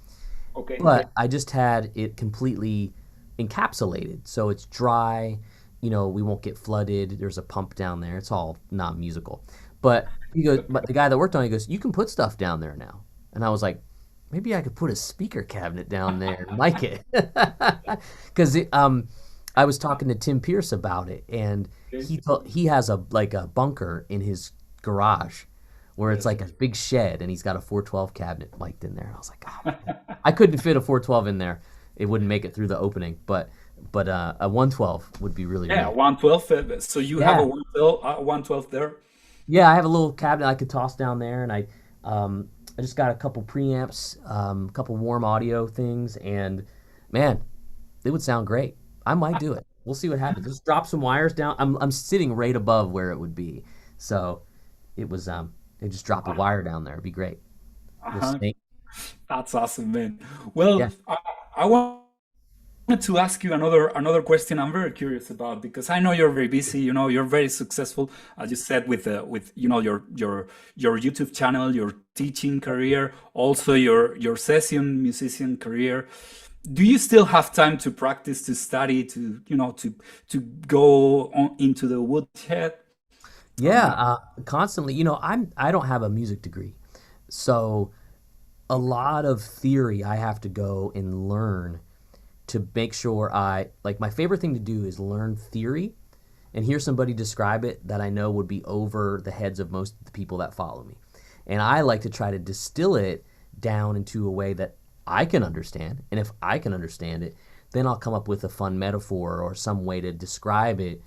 Okay. But I just had it completely encapsulated, so it's dry. We won't get flooded. There's a pump down there. It's all non-musical. But the guy that worked on it goes, "You can put stuff down there now." And I was like, maybe I could put a speaker cabinet down there and mic it, because I was talking to Tim Pierce about it, and Okay. he has a bunker in his garage where it's Yes. like a big shed, and he's got a 412 cabinet mic'd in there. And I was like, oh, man. I couldn't fit a 412 in there. It wouldn't make it through the opening, but a 112 would be really Yeah, neat. 112. So you have a Yeah, 112 there. yeah. I have a little cabinet I could toss down there, and I just got a couple preamps, a couple warm audio things, and man, it would sound great. I might do it. We'll see what happens. Just drop some wires down. I'm sitting right above where it would be, so it was they just drop a wire down there. It'd be great. Little Uh-huh. snake. That's awesome, man. Well, Yeah. I wanted to ask you another question. I'm very curious about because I know you're very busy. You're very successful, as you said, with your YouTube channel, your teaching career, also your session musician career. Do you still have time to practice, to study, to go into the woodshed? Yeah, constantly. I don't have a music degree, so a lot of theory I have to go and learn to make sure my favorite thing to do is learn theory and hear somebody describe it that I know would be over the heads of most of the people that follow me. And I like to try to distill it down into a way that I can understand. And if I can understand it, then I'll come up with a fun metaphor or some way to describe it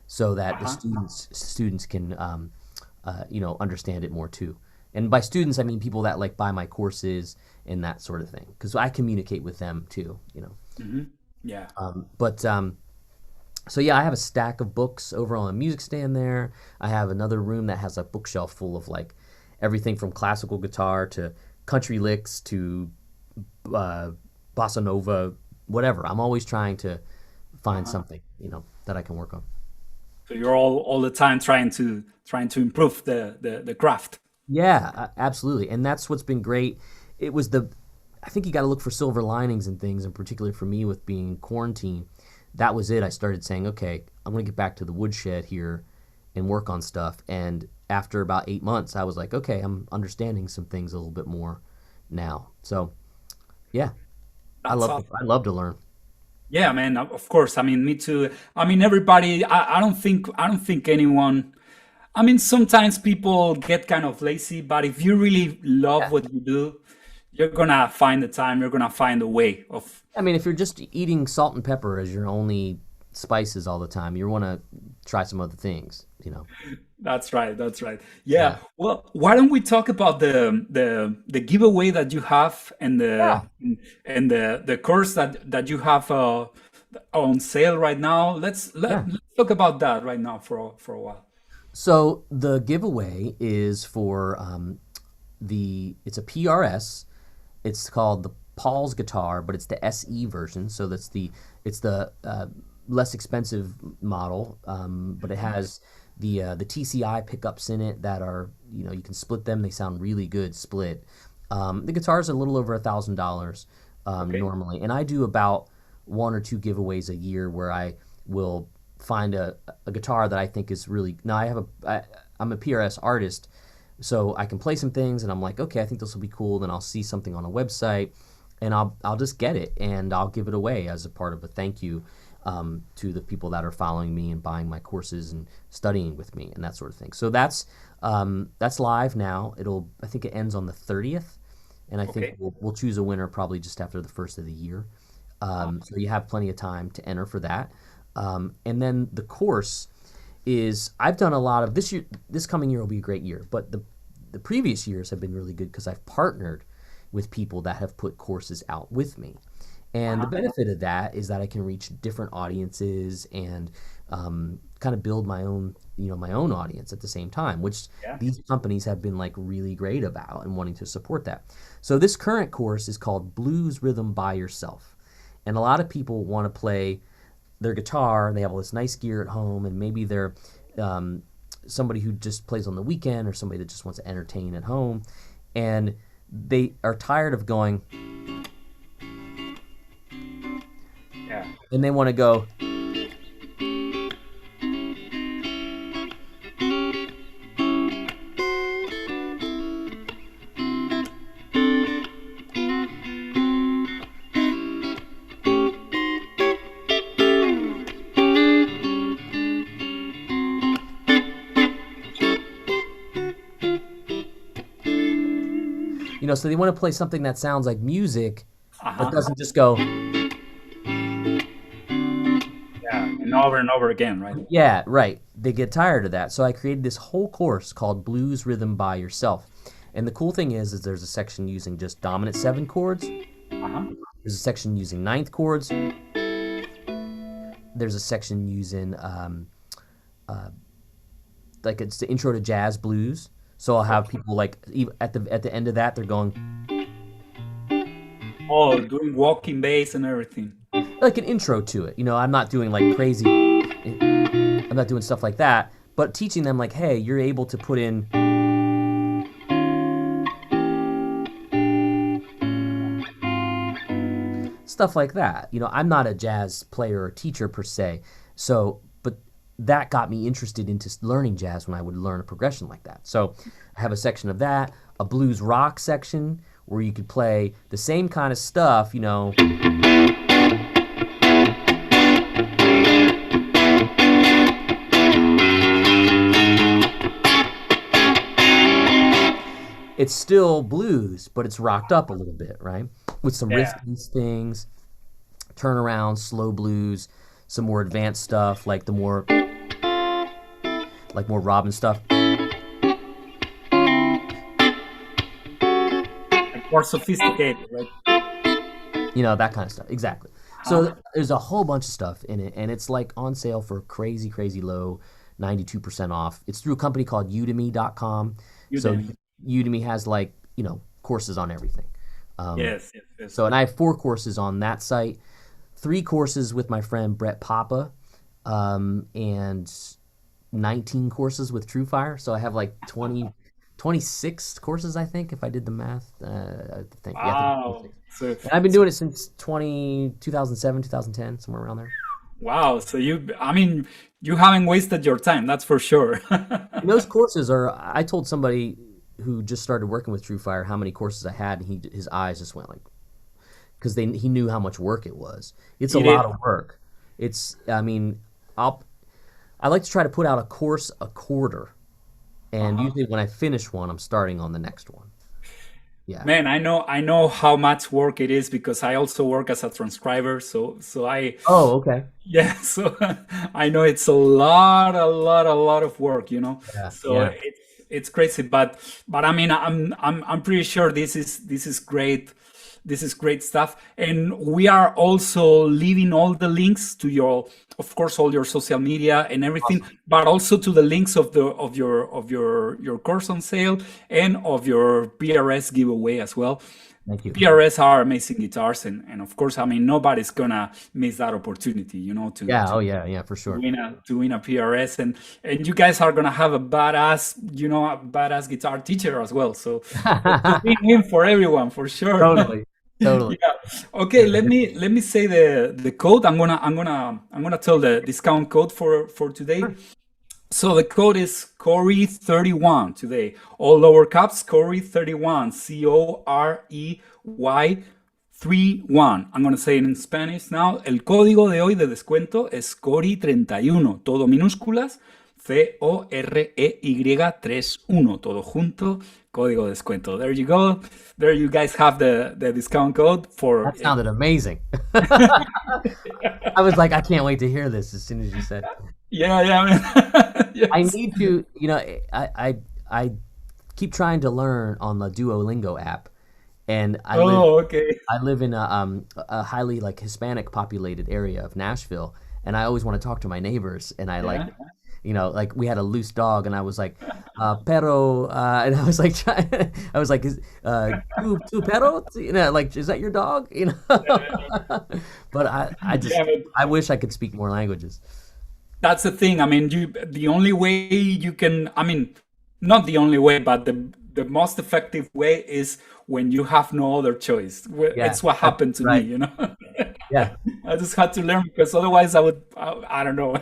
so that the students can understand it more too. And by students, I mean people that like buy my courses and that sort of thing, because I communicate with them too. Yeah. So yeah, I have a stack of books over on a music stand there. I have another room that has a bookshelf full of like everything from classical guitar to country licks to bossa nova, whatever. I'm always trying to find something, that I can work on. So you're all the time trying to improve the craft. Yeah, absolutely. And that's what's been great. I think you got to look for silver linings and things, and particularly for me with being quarantined, that was it. I started saying, okay, I'm going to get back to the woodshed here and work on stuff. And after about 8 months, I was like, okay, I'm understanding some things a little bit more now. So, yeah, I love to learn. Yeah, man. Of course. I mean, me too. I mean, everybody. I don't think anyone. I mean, sometimes people get kind of lazy, but if you really love Yeah. what you do, you're gonna find the time. You're gonna find a way of. I mean, if you're just eating salt and pepper as your only spices all the time, you want to try some other things. That's right. That's right. Yeah. Yeah. Well, why don't we talk about the giveaway that you have and Yeah. the course that you have on sale right now? Yeah. Let's talk about that right now for a while. So the giveaway is for it's a PRS. It's called the Paul's guitar, but it's the SE version. So it's the less expensive model, but it has the TCI pickups in it that are you can split them. They sound really good split. The guitar's a little over $1,000 Okay. normally, and I do about one or two giveaways a year where I will find a guitar that I think is really. Now I'm a PRS artist, so I can play some things, and I'm like, okay, I think this will be cool. Then I'll see something on a website, and I'll just get it, and I'll give it away as a part of a thank you to the people that are following me and buying my courses and studying with me and that sort of thing. So that's live now. I think it ends on the 30th, and I think Okay. we'll choose a winner probably just after the first of the year. So you have plenty of time to enter for that. And then the course is I've done a lot of this year. This coming year will be a great year, but the previous years have been really good because I've partnered with people that have put courses out with me. And the benefit of that is that I can reach different audiences and kind of build my own audience at the same time, which Yeah. these companies have been like really great about and wanting to support that. So this current course is called Blues Rhythm by Yourself. And a lot of people want to play their guitar, and they have all this nice gear at home, and maybe they're somebody who just plays on the weekend or somebody that just wants to entertain at home, and they are tired of going, Yeah. and they want to go, so they want to play something that sounds like music, but Uh-huh. doesn't just go, Yeah. And over again, right? yeah, right. They get tired of that. So I created this whole course called Blues Rhythm by Yourself. And the cool thing is there's a section using just dominant 7 chords. Uh-huh. There's a section using ninth chords. There's a section using like it's the intro to jazz blues. So I'll have people like at the end of that they're going Oh, doing walking bass and everything. like an intro to it. I'm not doing like crazy. I'm not doing stuff like that, but teaching them like, hey, you're able to put in stuff like that. I'm not a jazz player or teacher per se, but that got me interested into learning jazz when I would learn a progression like that. So I have a section of that, a blues rock section where you could play the same kind of stuff, it's still blues, but it's rocked up a little bit, right? With some Yeah. riffs things, turnaround, slow blues, some more advanced stuff, like the more like more Robin stuff. Like more sophisticated, right? You know, that kind of stuff. Exactly. Huh? So there's a whole bunch of stuff in it, and it's like on sale for crazy, crazy low, 92% off. It's through a company called udemy.com. So Udemy. Udemy has like, courses on everything. Um, Yes, yes, yes. so, and I have 4 courses on that site, 3 courses with my friend Brett Papa, and 19 courses with TrueFire. So I have like 26 courses, I think, if I did the math. I think, yeah, I think Wow. 26. So, And I've been so doing it since 2007, 2010, somewhere around there. wow. So I mean, you haven't wasted your time, that's for sure. And those courses are, I told somebody who just started working with TrueFire how many courses I had, and his eyes just went like, because he knew how much work it was. It's a It lot is. of work. I mean, I like to try to put out a course a quarter, and Uh-huh. usually when I finish one, I'm starting on the next one. Yeah. Man, I know how much work it is because I also work as a transcriber. So I Oh, okay. yeah, so I know it's a lot of work. Yeah, So yeah. it's crazy, but I mean, I'm pretty sure this is great. This is great stuff, and we are also leaving all the links to of course, all your social media and everything, Awesome. but also to the links of your course on sale and of your PRS giveaway as well. Thank you. PRS are amazing guitars, and of course, I mean, nobody's gonna miss that opportunity, to Yeah. to Oh, yeah. Yeah, for to sure. win a PRS, and you guys are gonna have a badass guitar teacher as well. So it's win-win for everyone for sure. Totally. Totally. Yeah. Okay. Let me say the code. I'm gonna tell the discount code for today. Sure. So the code is Corey31 today. All lower caps, Corey31, Corey31. I'm going to say it in Spanish now. El código de hoy de descuento es Corey31, todo minúsculas, Corey31, todo junto, código de descuento. There you go. There you guys have the discount code for. That sounded amazing. I was like, I can't wait to hear this as soon as you said it. Yeah, yeah, man. I Yes. need to, I keep trying to learn on the Duolingo app, and Oh, okay. I live in a highly like Hispanic populated area of Nashville, and I always want to talk to my neighbors, and I like, Yeah. like we had a loose dog, and I was like, pero, and I was like, I was like, tu perro, like, is that your dog, But Yeah, but I wish I could speak more languages. that's the thing. I mean, the only way you can, I mean, not the only way, but the most effective way is when you have no other choice. Yeah, It's what that's happened to me, right. Yeah, I just had to learn because otherwise I don't know,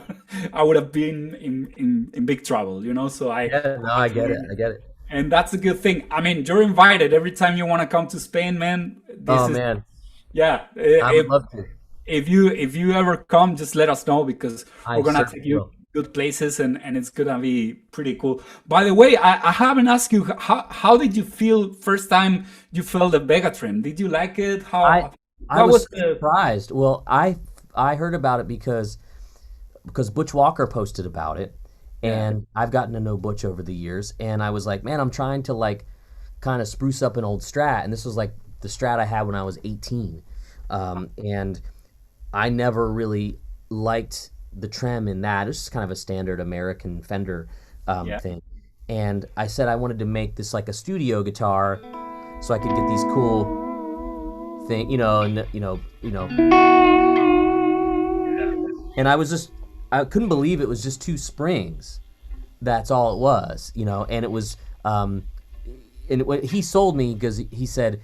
I would have been in big trouble. So I yeah, no, had I to get it, learn. I get it. And that's a good thing. I mean, you're invited every time you want to come to Spain, man. This Oh is, man, yeah. I would love to. If you ever come, just let us know because I we're gonna take certainly you will. good places and it's gonna be pretty cool. By the way, I haven't asked you how did you feel first time you felt the Vegatrem? Did you like it? I I What was was the surprised. Well, I heard about it because Butch Walker posted about it, yeah and I've gotten to know Butch over the years, and I was like, man, I'm trying to like kind of spruce up an old Strat, and this was like the Strat I had when I was 18, and I never really liked the trem in that. It's just kind of a standard American Fender yeah thing, and I said I wanted to make this like a studio guitar, so I could get these cool thing, and and I couldn't believe it was just 2 springs. That's all it was, and it was, he sold me because he said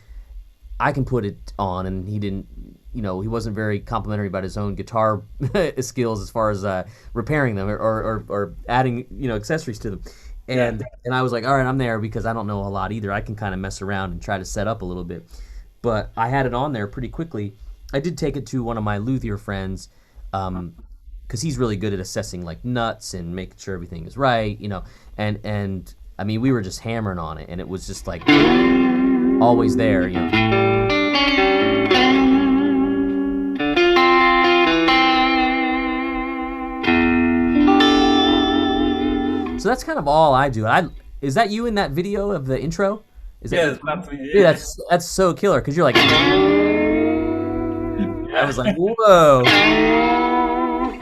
I can put it on, and he didn't, he wasn't very complimentary about his own guitar skills as far as repairing them or adding, accessories to them. yeah And I was like, all right, I'm there because I don't know a lot either. I can kind of mess around and try to set up a little bit. But I had it on there pretty quickly. I did take it to one of my luthier friends, because he's really good at assessing like nuts and making sure everything is right, and I mean, we were just hammering on it, and it was just like always there, you know. So that's kind of all I do. Is that you in that video of the intro? Is Yes, that that's me. Dude, Yeah. that's so killer because you're like, I was like, whoa.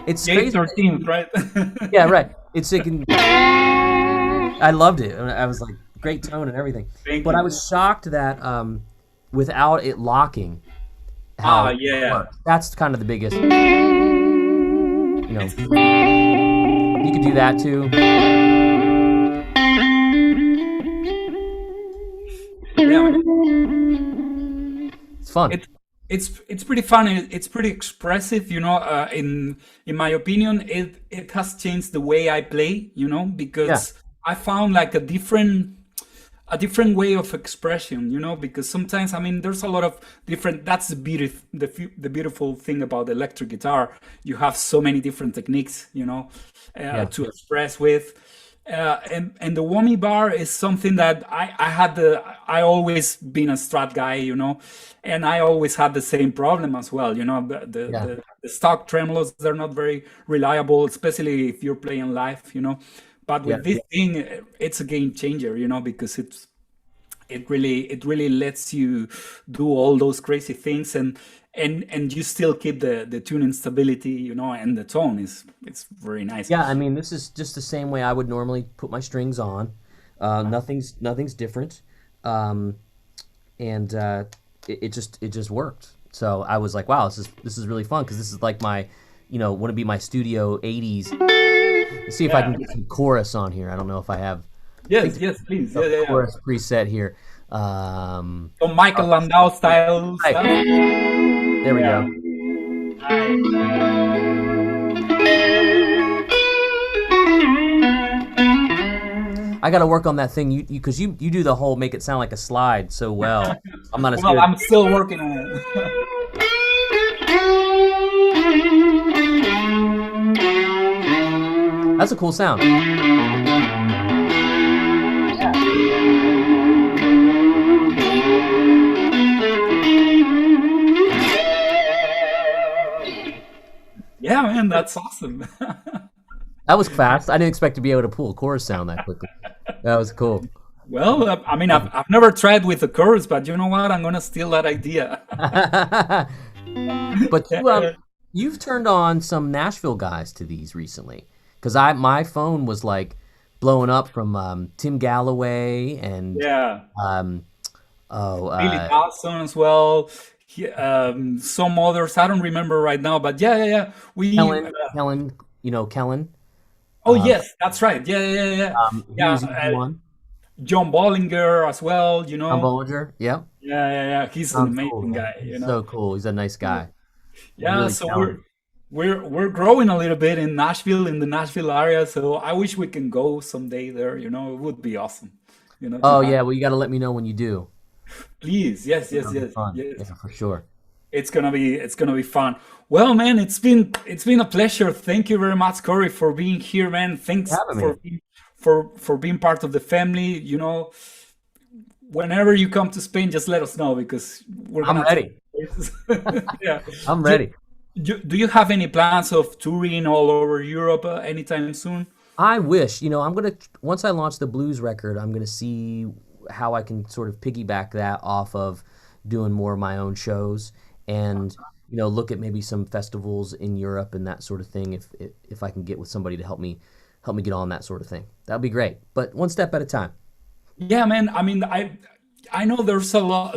It's Day crazy. 13th, right? Yeah, right. It's like, I loved it. I was like, great tone and everything. Thank But you. I was shocked that without it locking, how it Yeah. works. That's kind of the biggest. You know, you could do that too. Yeah. It's fun. It's pretty fun. It's pretty expressive, you know. In my opinion, it has changed the way I play, you know, because I found like a different way of expression, you know, because sometimes, I mean, there's a lot of different. That's the beautiful thing about the electric guitar. You have so many different techniques, you know, to express with. And the whammy bar is something that I always been a Strat guy, you know, and I always had the same problem as well, you know. The stock tremolos, they're not very reliable, especially if you're playing live, you know. But with this thing, it's a game changer, you know, because it really lets you do all those crazy things, and you still keep the tuning stability, you know, and the tone it's very nice. Yeah, I mean, this is just the same way I would normally put my strings on. Nothing's different, and it just worked. So I was like, wow, this is really fun because this is like my, you know, want to be my studio '80s. Let's see if I can get some chorus on here. I don't know if I have. Yes, please. Yeah. Chorus preset here. So Michael Landau style right. stuff. There we go. I got to work on that thing because you do the whole make it sound like a slide so well. I'm not as Well, good. I'm still working on it. That's a cool sound. Yeah, man, that's awesome. That was fast. I didn't expect to be able to pull a chorus sound that quickly. That was cool. Well, I mean, I've never tried with the chorus, but you know what? I'm gonna steal that idea. But you've turned on some Nashville guys to these recently, because my phone was like blowing up from Tim Galloway and Yeah, Billy Billy Dawson as well. Some others I don't remember right now, but yeah. Kellen, you know Kellen. Oh yes, that's right. Yeah. He was one. John Bollinger as well. You know. Tom Bollinger. Yeah. Yeah. He's an amazing guy. You know. So cool. He's a nice guy. Yeah. Really So talented. we're growing a little bit in Nashville, in the Nashville area. So I wish we can go someday there. You know, it would be awesome. You know. Oh yeah. Well, you got to let me know when you do. Please. Yes. Fun. Yeah, for sure. It's gonna be fun. Well, man, it's been a pleasure. Thank you very much, Corey, for being here, man. Thanks for being part of the family. You know, whenever you come to Spain, just let us know because I'm ready. Yeah, I'm ready. Do you have any plans of touring all over Europe anytime soon? I wish, you know, once I launch the blues record, I'm gonna see how I can sort of piggyback that off of doing more of my own shows, and you know, look at maybe some festivals in Europe and that sort of thing. If I can get with somebody to help me get on that sort of thing, that'd be great. But one step at a time. Yeah, man. I mean, I know there's a lot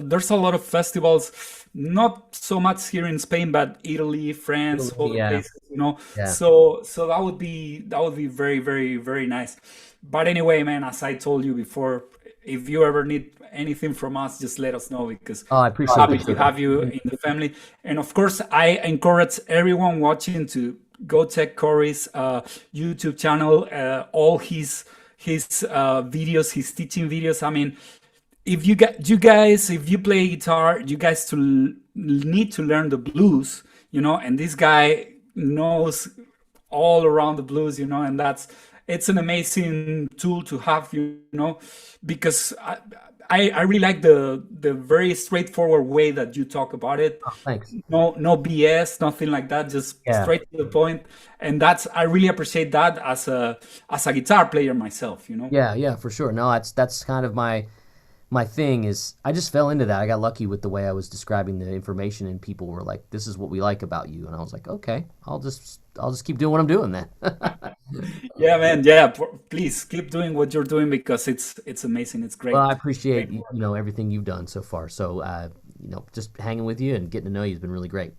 of festivals, not so much here in Spain, but Italy, France, all the places, you know. Yeah. So that would be very, very, very nice. But anyway, man, as I told you before, if you ever need anything from us, just let us know because I appreciate happy it. to have you in the family. And of course, I encourage everyone watching to go check Corey's YouTube channel, all his videos, his teaching videos. I mean, if you guys, if you play guitar, you guys need to learn the blues, you know. And this guy knows all around the blues, you know, and it's an amazing tool to have, because I really like the very straightforward way that you talk about it. Oh, thanks. No BS, nothing like that, just Yeah. straight to the point. And I really appreciate that as a guitar player myself. Yeah, yeah, for sure. No, that's kind of my thing is I just fell into that. I got lucky with the way I was describing the information, and people were like, "This is what we like about you," and I was like, "Okay, I'll just keep doing what I'm doing then." Yeah, man. Yeah, please keep doing what you're doing because it's amazing. It's Well, I great. appreciate Great work. everything you've done so far. So just hanging with you and getting to know you has been really great.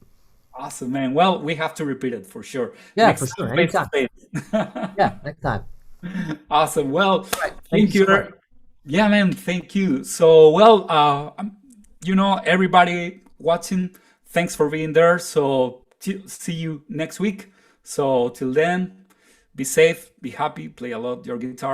Awesome, man. Well, we have to repeat it for sure. Yeah, for Next sure. time, face to Anytime. face. Yeah, next time. Awesome. Well, All right. Thank you thank so you. much. Yeah, man. Thank you. So, well, everybody watching, thanks for being there. So, see you next week. So, till then, be safe, be happy, play a lot your guitar.